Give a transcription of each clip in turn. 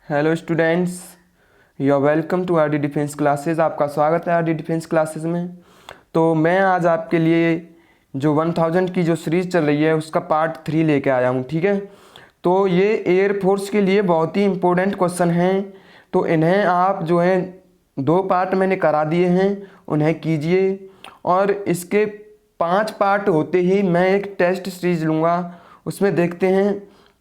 Hello students, you are welcome to R D defence classes. आपका स्वागत है are D defence classes में। तो मैं आज आपके लिए जो 1000 की जो सीरीज़ चल रही है उसका पार्ट 3 लेके आया हूँ। ठीक है, तो ये एयरफोर्स के लिए बहुत ही इम्पोर्टेंट क्वेश्चन हैं। तो इन्हें आप जो है 2 पार्ट मैंने करा दिए हैं, उन्हें कीजिए। और इसके 5 पार्ट होते ही मैं एक टेस्ट सीरीज लूँगा, उसमें देखते हैं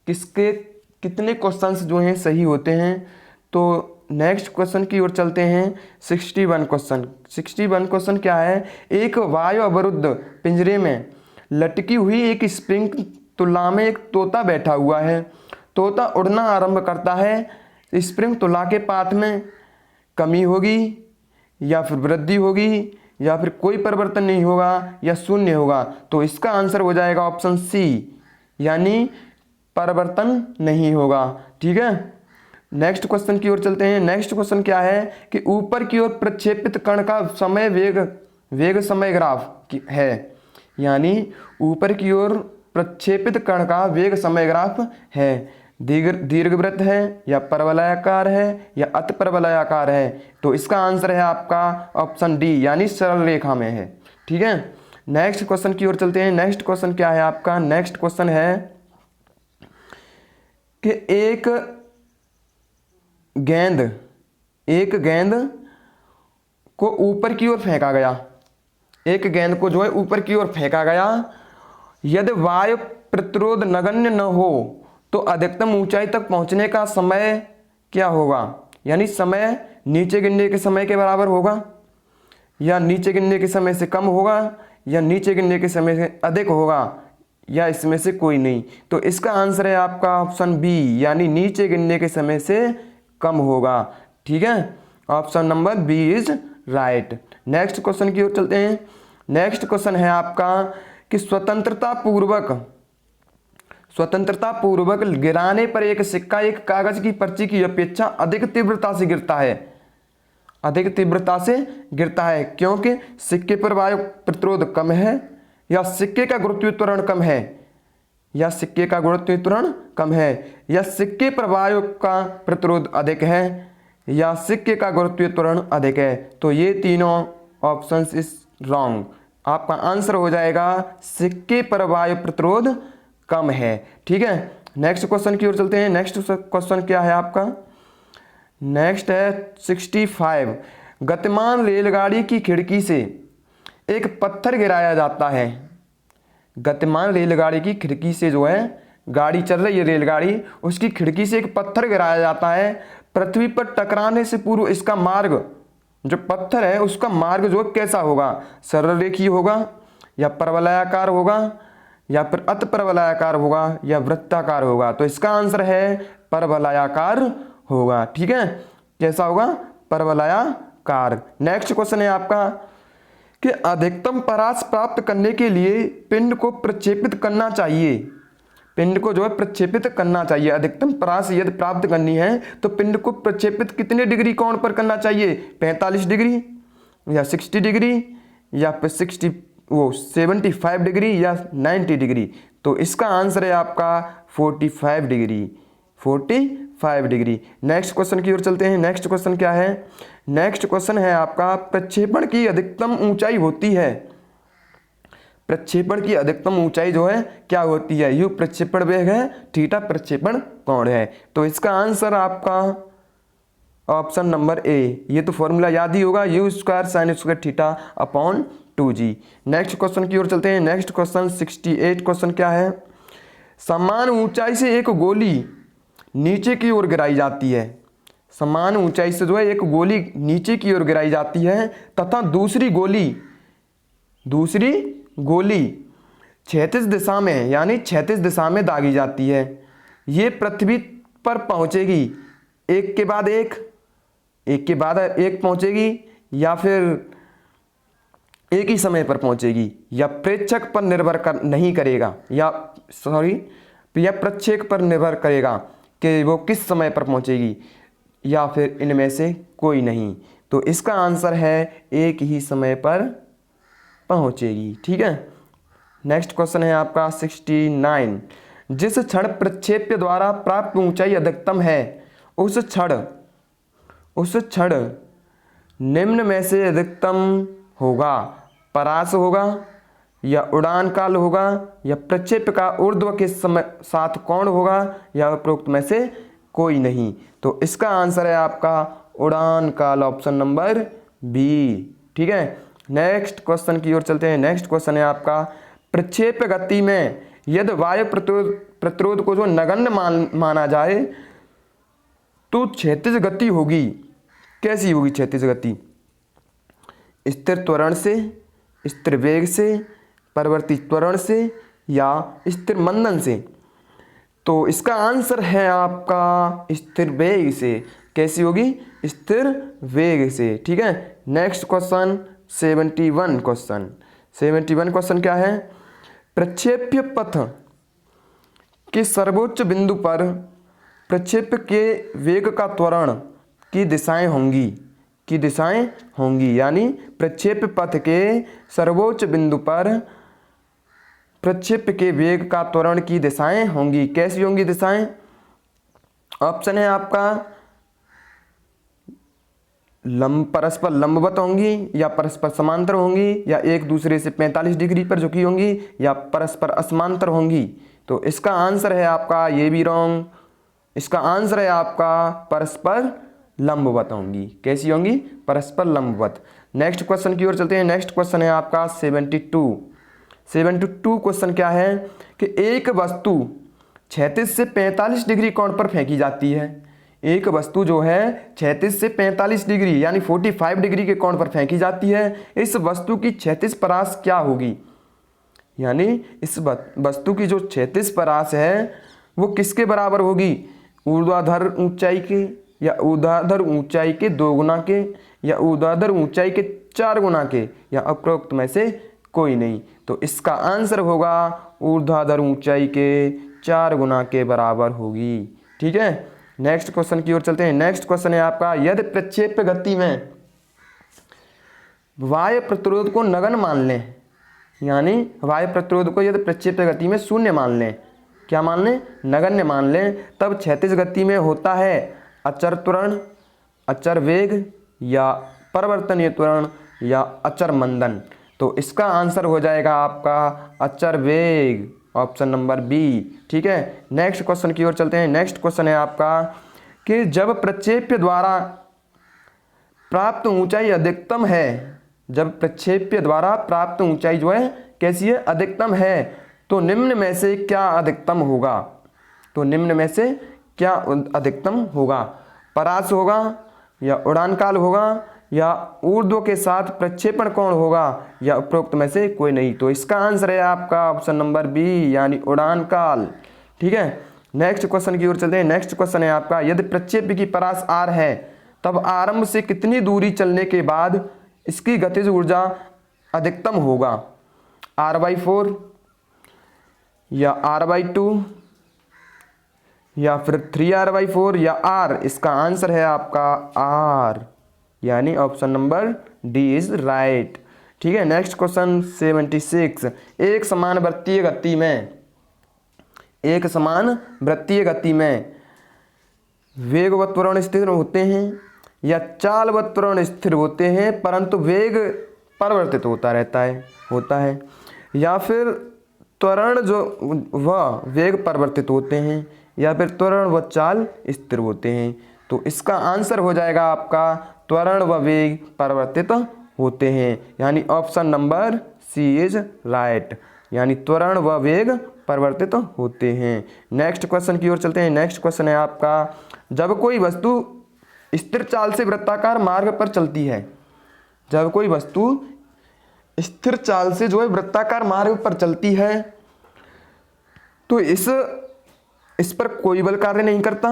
किसके कितने क्वेश्चंस जो हैं सही होते हैं। तो नेक्स्ट क्वेश्चन की ओर चलते हैं। 61 क्वेश्चन। 61 क्वेश्चन क्या है? एक वायु अवरुद्ध पिंजरे में लटकी हुई एक स्प्रिंग तुला में एक तोता बैठा हुआ है। तोता उड़ना आरंभ करता है। स्प्रिंग तुला के पाथ में कमी होगी या फिर वृद्धि होगी या फिर कोई परिवर्तन नहीं होगा या शून्य होगा। तो इसका आंसर हो जाएगा ऑप्शन सी, यानी परिवर्तन नहीं होगा। ठीक है, नेक्स्ट क्वेश्चन की ओर चलते हैं। नेक्स्ट क्वेश्चन क्या है कि ऊपर की ओर प्रक्षेपित कण का समय वेग समय ग्राफ है, यानी ऊपर की ओर प्रक्षेपित कण का वेग समय ग्राफ है। दीर्घवृत्त है या परवलयाकार है या अति परवलयाकार है। तो इसका आंसर है आपका ऑप्शन डी, यानी सरल रेखा में है। ठीक है, नेक्स्ट क्वेश्चन की ओर चलते हैं। नेक्स्ट क्वेश्चन क्या है आपका? नेक्स्ट क्वेश्चन है कि एक गेंद को ऊपर की ओर फेंका गया। एक गेंद को जो है ऊपर की ओर फेंका गया। यदि वायु प्रतिरोध नगण्य न हो तो अधिकतम ऊंचाई तक पहुंचने का समय क्या होगा? यानी समय नीचे गिरने के समय के बराबर होगा या नीचे गिरने के समय से कम होगा या नीचे गिरने के समय से अधिक होगा या इसमें से कोई नहीं। तो इसका आंसर है आपका ऑप्शन बी, यानी नीचे गिरने के समय से कम होगा। ठीक है, option number B is right. Next question की ओर चलते हैं। नेक्स्ट क्वेश्चन है आपका कि स्वतंत्रता पूर्वक गिराने पर एक सिक्का एक कागज की पर्ची की अपेक्षा अधिक तीव्रता से गिरता है क्योंकि सिक्के पर वायु प्रतिरोध कम है या सिक्के का गुरुत्वीकरण कम है या सिक्के पर वायु का प्रतिरोध अधिक है या सिक्के का गुरुत्वीकरण अधिक है। तो ये तीनों ऑप्शंस इज रॉन्ग। आपका आंसर हो जाएगा सिक्के पर वायु प्रतिरोध कम है। ठीक है, नेक्स्ट क्वेश्चन की ओर चलते हैं। नेक्स्ट क्वेश्चन क्या है आपका? नेक्स्ट है 65। गतिमान रेलगाड़ी की खिड़की से एक पत्थर गिराया जाता है। गतिमान रेलगाड़ी की खिड़की से जो है, गाड़ी चल रही है रेलगाड़ी, उसकी खिड़की से एक पत्थर गिराया जाता है। पृथ्वी पर टकराने से पूर्व इसका मार्ग, जो पत्थर है उसका मार्ग जो कैसा होगा? सरल रेखीय होगा या परवलयाकार होगा या फिर अति परवलयाकार होगा या वृत्ताकार होगा। तो इसका आंसर है परवलयाकार होगा। ठीक है, कैसा होगा? परवलयाकार। नेक्स्ट क्वेश्चन है आपका कि अधिकतम परास प्राप्त करने के लिए पिंड को प्रक्षेपित करना चाहिए। पिंड को जो है प्रक्षेपित करना चाहिए। अधिकतम परास यदि प्राप्त करनी है तो पिंड को प्रक्षेपित कितने डिग्री कोण पर करना चाहिए? 45 डिग्री या 60 डिग्री या फिर 75 डिग्री या 90 डिग्री। तो इसका आंसर है आपका 45 डिग्री। नेक्स्ट क्वेश्चन की ओर चलते हैं। नेक्स्ट क्वेश्चन क्या है? नेक्स्ट क्वेश्चन है आपका प्रक्षेपण की अधिकतम ऊंचाई होती है। प्रक्षेपण की अधिकतम ऊंचाई जो है क्या होती है? यू प्रक्षेपण वेग है, थीटा प्रक्षेपण कोण है। तो इसका आंसर आपका ऑप्शन नंबर ए। ये तो फॉर्मूला याद ही होगा, you square sine square theta upon 2g। Next question की ओर चलते हैं। नेक्स्ट क्वेश्चन 68 क्वेश्चन क्या है? समान ऊंचाई से एक गोली नीचे की ओर गिराई जाती है। समान ऊंचाई से जो है एक गोली नीचे की ओर गिराई जाती है तथा दूसरी गोली क्षैतिज दिशा में, यानी क्षैतिज दिशा में दागी जाती है। ये पृथ्वी पर पहुंचेगी एक के बाद एक पहुंचेगी या फिर एक ही समय पर पहुंचेगी या प्रेक्षक पर निर्भर नहीं करेगा या प्रक्षेप पर निर्भर करेगा कि वो किस समय पर पहुंचेगी या फिर इनमें से कोई नहीं। तो इसका आंसर है एक ही समय पर पहुंचेगी। ठीक है, नेक्स्ट क्वेश्चन है आपका 69। जिस क्षण प्रक्षेप्य द्वारा प्राप्त ऊंचाई अधिकतम है उस क्षण निम्न में से अधिकतम होगा। परास होगा या उड़ान काल होगा या प्रक्षेप का ऊर्ध्व के साथ कोण होगा या उपरोक्त में से कोई नहीं। तो इसका आंसर है आपका उड़ान काल, ऑप्शन नंबर बी। ठीक है, नेक्स्ट क्वेश्चन की ओर चलते हैं। नेक्स्ट क्वेश्चन है आपका प्रक्षेप गति में यदि वायु प्रतिरोध को जो नगण्य माना जाए तो क्षैतिज गति होगी। कैसी होगी क्षैतिज गति? स्थिर त्वरण से, स्थिर वेग से, परिवर्तित त्वरण से या स्थिर मंदन से। तो इसका आंसर है आपका स्थिर वेग से। कैसी होगी? स्थिर वेग से। ठीक है, नेक्स्ट क्वेश्चन 71 क्वेश्चन क्या है? प्रक्षेप्य पथ के सर्वोच्च बिंदु पर प्रक्षेप के वेग का त्वरण की दिशाएं होंगी। यानी प्रक्षेप पथ के सर्वोच्च बिंदु पर प्रक्षेप के वेग का त्वरण की दिशाएं होंगी। कैसी होंगी दिशाएं? ऑप्शन है आपका परस्पर लंबवत होंगी या परस्पर समांतर होंगी या एक दूसरे से 45 डिग्री पर झुकी होंगी या परस्पर असमांतर होंगी। तो इसका आंसर है आपका, ये भी रॉन्ग, इसका आंसर है आपका परस्पर लंबवत होंगी। कैसी होंगी? परस्पर लंबवत। नेक्स्ट क्वेश्चन की ओर चलते हैं। नेक्स्ट क्वेश्चन है आपका 72 क्वेश्चन क्या है कि एक वस्तु 36 से 45 डिग्री कोण पर फेंकी जाती है। एक वस्तु जो है 36 से 45 डिग्री यानी 45 डिग्री के कोण पर फेंकी जाती है। इस वस्तु की क्षैतिज परास क्या होगी? यानी इस वस्तु की जो क्षैतिज परास है वो किसके बराबर होगी? ऊर्ध्वाधर ऊंचाई के या ऊर्ध्वाधर ऊंचाई के 2 गुना के या ऊर्ध्वाधर ऊंचाई के 4 गुना के या उपरोक्त में से कोई नहीं। तो इसका आंसर होगा ऊर्ध्वाधर ऊंचाई के 4 गुना के बराबर होगी। ठीक है, नेक्स्ट क्वेश्चन की ओर चलते हैं। नेक्स्ट क्वेश्चन है आपका यदि प्रक्षेप गति में वायु प्रतिरोध को नगण्य मान लें, यानी वायु प्रतिरोध को यदि प्रक्षेप गति में शून्य मान लें, क्या मान लें? नगण्य मान लें, तब क्षैतिज गति में होता है अचर त्वरण, अचर वेग या परिवर्तनीय त्वरण या अचर मंदन। तो इसका आंसर हो जाएगा आपका अचर वेग, ऑप्शन नंबर बी। ठीक है, नेक्स्ट क्वेश्चन की ओर चलते हैं। नेक्स्ट क्वेश्चन है आपका कि जब प्रक्षेप्य द्वारा प्राप्त ऊंचाई अधिकतम है, जब प्रक्षेप्य द्वारा प्राप्त ऊंचाई जो है कैसी है? अधिकतम है, तो निम्न में से क्या अधिकतम होगा? तो निम्न में से क्या अधिकतम होगा? परास होगा या उड़ान काल होगा या ऊर्ध्व के साथ प्रक्षेपण कोण होगा या उपरोक्त में से कोई नहीं। तो इसका आंसर है आपका ऑप्शन नंबर बी, यानी उड़ान काल। ठीक है, नेक्स्ट क्वेश्चन की ओर चलते हैं। नेक्स्ट क्वेश्चन है आपका यदि प्रक्षेप्य की परास r है तब आरंभ से कितनी दूरी चलने के बाद इसकी गतिज ऊर्जा अधिकतम होगा? r/4 या r/2 या फिर 3r/4 या r? इसका आंसर है आपका r, यानी option number D is right. ठीक है, नेक्स्ट क्वेश्चन 76 एक समान वृत्तीय गति में वेग व त्वरण स्थिर होते हैं या चाल व त्वरण स्थिर होते हैं परंतु वेग परिवर्तित होता है या फिर त्वरण जो वह वेग परिवर्तित होते हैं या फिर त्वरण व चाल स्थिर होते हैं। तो इसका आंसर हो जाएगा आपका त्वरण व वेग परिवर्तित होते हैं, यानी option number C is right, यानी त्वरण व वेग परिवर्तित होते हैं। नेक्स्ट क्वेश्चन की ओर चलते हैं। नेक्स्ट क्वेश्चन है आपका जब कोई वस्तु स्थिर चाल से वृत्ताकार मार्ग पर चलती है, जब कोई वस्तु स्थिर चाल से जो है वृत्ताकार मार्ग पर चलती है तो इस पर कोई बल कार्य नहीं करता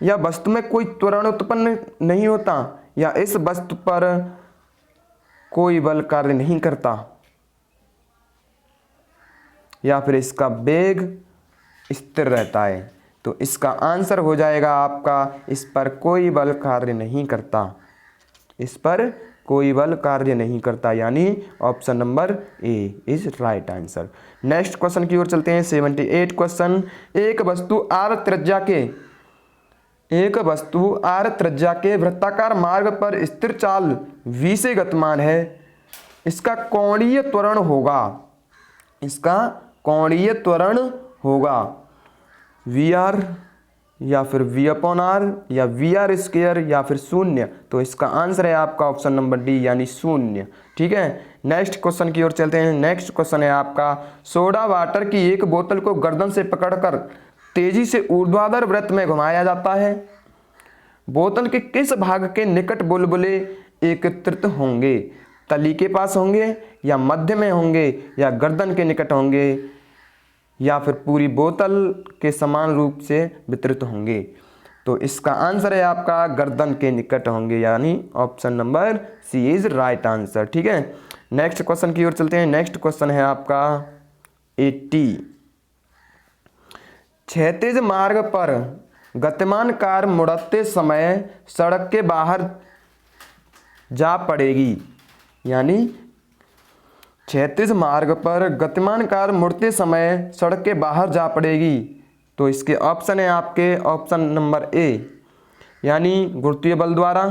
या वस्तु में कोई त्वरण उत्पन्न नहीं होता या इस वस्तु पर कोई बल कार्य नहीं करता या फिर इसका वेग स्थिर रहता है। तो इसका आंसर हो जाएगा आपका इस पर कोई बल कार्य नहीं करता, इस पर कोई बल कार्य नहीं करता, यानी option number A is right answer. Next question की ओर चलते हैं। 78 क्वेश्चन एक वस्तु r त्रिज्या के एक वस्तु आर त्रिज्या के वृत्ताकार मार्ग पर स्थिर चाल v से गतिमान है, इसका कोणीय त्वरण होगा, इसका कोणीय त्वरण होगा वी आर या फिर v अपॉन आर या वी आर स्क्वायर या फिर शून्य। तो इसका आंसर है आपका ऑप्शन नंबर डी यानी शून्य। ठीक है, नेक्स्ट क्वेश्चन की ओर चलते हैं। नेक्स्ट क्वेश्चन है आपका, सोडा वाटर की एक बोतल को गर्दन से पकड़कर तेजी से ऊर्ध्वाधर वृत्त में घुमाया जाता है, बोतल के किस भाग के निकट बुलबुले एकत्रित होंगे? तली के पास होंगे या मध्य में होंगे या गर्दन के निकट होंगे या फिर पूरी बोतल के समान रूप से वितरित होंगे? तो इसका आंसर है आपका गर्दन के निकट होंगे, यानी option number C is right answer. ठीक है, नेक्स्ट क्वेश्चन की ओर चलते हैं। नेक्स्ट क्वेश्चन है आपका 80। क्षैतिज मार्ग पर गतिमान कार मुड़ते समय सड़क के बाहर जा पड़ेगी, यानी क्षैतिज मार्ग पर गतिमान कार मुड़ते समय सड़क के बाहर जा पड़ेगी। तो इसके ऑप्शन है आपके ऑप्शन नंबर ए, यानी गुरुत्वीय बल द्वारा,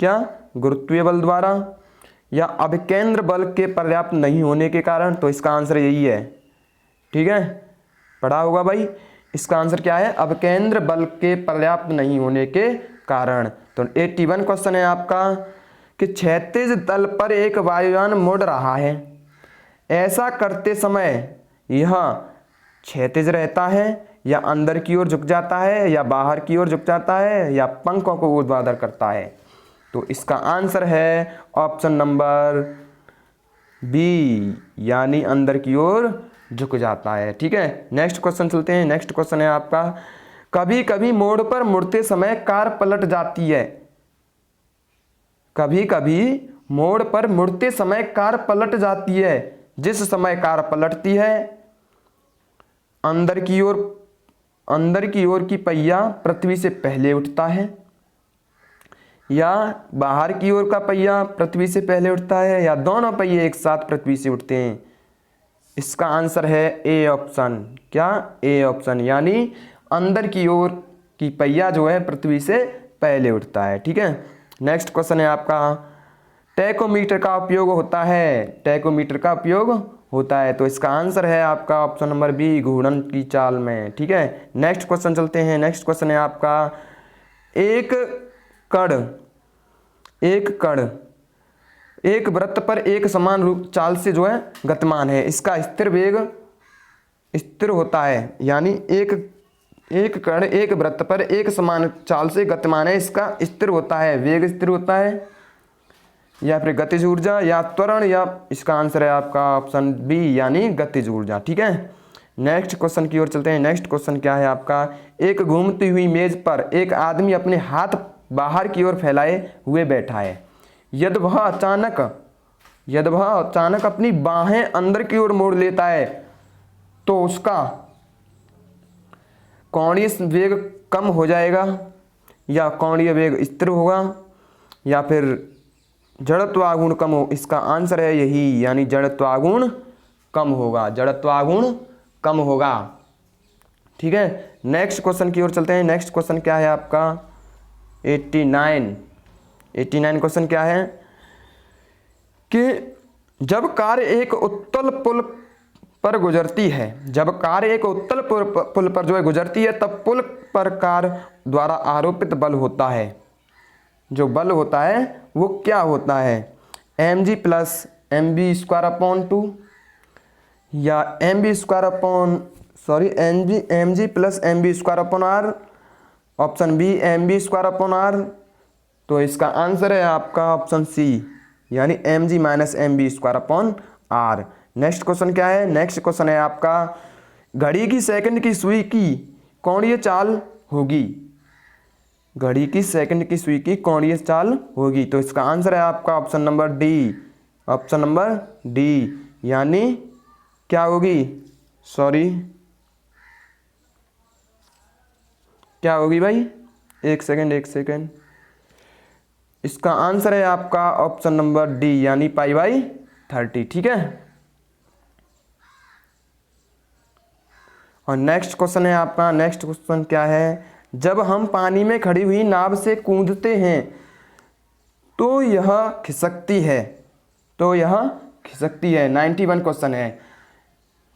क्या गुरुत्वीय बल द्वारा, या अभिकेंद्र बल के पर्याप्त नहीं होने के कारण। तो इसका आंसर यही है। ठीक है, पढ़ा होगा भाई। इसका आंसर क्या है? अभिकेंद्र बल के पर्याप्त नहीं होने के कारण। तो 81 क्वेश्चन है आपका कि क्षैतिज तल पर एक वायुयान मुड़ रहा है, ऐसा करते समय यह क्षैतिज रहता है या अंदर की ओर झुक जाता है या बाहर की ओर झुक जाता है या पंखों को ऊर्ध्वाधर करता है? तो इसका आंसर है ऑप्शन नंबर बी, यानी अंदर की ओर झुक जाता है। ठीक है, नेक्स्ट क्वेश्चन चलते हैं। नेक्स्ट क्वेश्चन है आपका, कभी कभी मोड़ पर मुड़ते समय कार पलट जाती है, कभी कभी मोड़ पर मुड़ते समय कार पलट जाती है। जिस समय कार पलटती है अंदर की ओर की पहिया पृथ्वी से पहले उठता है या बाहर की ओर का पहिया पृथ्वी से पहले उठता है या दोनों पहिए एक साथ पृथ्वी से उठते हैं? इसका आंसर है ए ऑप्शन। क्या? ए ऑप्शन, यानी अंदर की ओर की पहिया जो है पृथ्वी से पहले उठता है। ठीक है, नेक्स्ट क्वेश्चन है आपका, टैकोमीटर का उपयोग होता है, टैकोमीटर का उपयोग होता है। तो इसका आंसर है आपका ऑप्शन नंबर बी, घूर्णन की चाल में। ठीक है, नेक्स्ट क्वेश्चन चलते हैं। नेक्स्ट क्वेश्चन है आपका, एक कण एक वृत्त पर एक समान रूप चाल से जो है गतिमान है, इसका स्थिर वेग स्थिर होता है, यानी एक कण एक वृत्त पर एक समान चाल से गतिमान है, इसका स्थिर होता है, वेग स्थिर होता है या फिर गतिज ऊर्जा या त्वरण, या इसका आंसर है आपका ऑप्शन बी, यानी गतिज ऊर्जा। ठीक है, नेक्स्ट क्वेश्चन की ओर चलते हैं। नेक्स्ट क्वेश्चन क्या है आपका, एक घूमती हुई मेज पर एक आदमी अपने हाथ बाहर की ओर फैलाए हुए बैठा है, यदि वह अचानक अपनी बाहें अंदर की ओर मोड़ लेता है तो उसका कोणीय वेग कम हो जाएगा या कोणीय वेग स्थिर होगा या फिर जड़त्वागुण कम हो? इसका आंसर है यही, यानी जड़त्वागुण कम होगा, जड़त्वागुण कम होगा। ठीक है, नेक्स्ट क्वेश्चन की ओर चलते हैं। नेक्स्ट क्वेश्चन क्या है आपका 89 क्वेश्चन क्या है कि जब कार एक उत्तल पुल पर गुजरती है, जब कार एक उत्तल पुल पर जो है गुजरती है, तब पुल पर कार द्वारा आरोपित बल होता है, जो बल होता है वो क्या होता है? mg प्लस mv² या mg plus mv²/r, option B mv²/r। तो इसका आंसर है आपका ऑप्शन सी, यानी mg minus mv²/r। Next question क्या है? नेक्स्ट क्वेश्चन है आपका, घड़ी की सेकंड की सुई की कोणीय चाल होगी, घड़ी की सेकंड की सुई की कोणीय चाल होगी। तो इसका आंसर है आपका option number D, option number D, यानी क्या होगी? क्या होगी भाई? एक सेकंड। इसका आंसर है आपका ऑप्शन नंबर डी, यानी π/30। ठीक है, और नेक्स्ट क्वेश्चन है आपका, नेक्स्ट क्वेश्चन क्या है? जब हम पानी में खड़ी हुई नाव से कूदते हैं तो यह खिसकती है। तो यह खिसकती है। 91 क्वेश्चन है।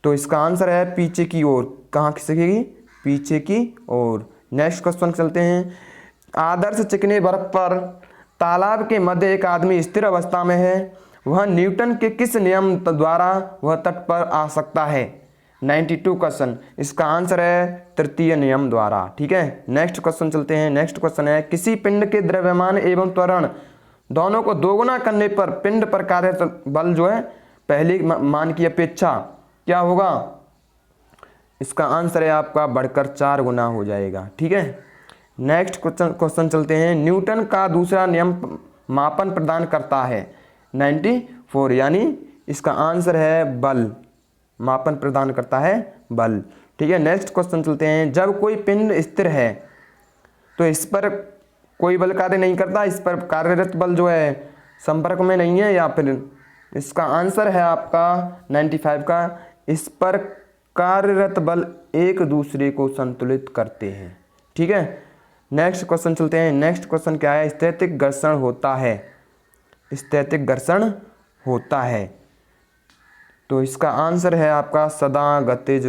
तो इसका आंसर है पीछे की ओर। कहाँ खिसकेगी? पीछे की ओर। नेक्स्ट क्वेश्चन चलते हैं। आदर्श चिकने बर्फ पर तालाब के मध्य एक आदमी स्थिर अवस्था में है। वह न्यूटन के किस नियम द्वारा वह तट पर आ सकता है? 92 क्वेश्चन। इसका आंसर है तृतीय नियम द्वारा। ठीक है, नेक्स्ट क्वेश्चन चलते हैं। नेक्स्ट क्वेश्चन है, किसी पिंड के द्रव्यमान एवं त्वरण दोनों को दोगुना करने पर पिंड पर कार्यरत बल जो है पहले मान की अपेक्षा क्या होगा? इसका आंसर है आपका बढ़कर 4 गुना हो जाएगा। ठीक है, नेक्स्ट क्वेश्चन चलते हैं। न्यूटन का दूसरा नियम मापन प्रदान करता है। 94, यानी इसका आंसर है बल। मापन प्रदान करता है बल। ठीक है, नेक्स्ट क्वेश्चन चलते हैं। जब कोई पिंड स्थिर है तो इस पर कोई बल कार्य नहीं करता, इस पर कार्यरत बल जो है संपर्क में नहीं है, या फिर इसका आंसर है आपका 95 का, इस पर कार्यरत बल एक दूसरे को संतुलित करते हैं। ठीक है, नेक्स्ट क्वेश्चन चलते हैं। नेक्स्ट क्वेश्चन क्या है? स्थैतिक घर्षण होता है। स्थैतिक घर्षण होता है। तो इसका आंसर है आपका सदा गतिज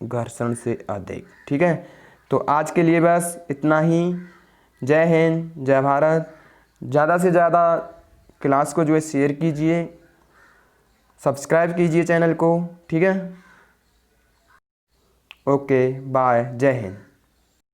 घर्षण से अधिक। ठीक है, तो आज के लिए बस इतना ही। जय हिंद, जय भारत। ज़्यादा से ज़्यादा क्लास को जो है शेयर कीजिए, सब्सक्राइब कीजिए चैनल को। ठीक है, ओके बाय, जय हिंद।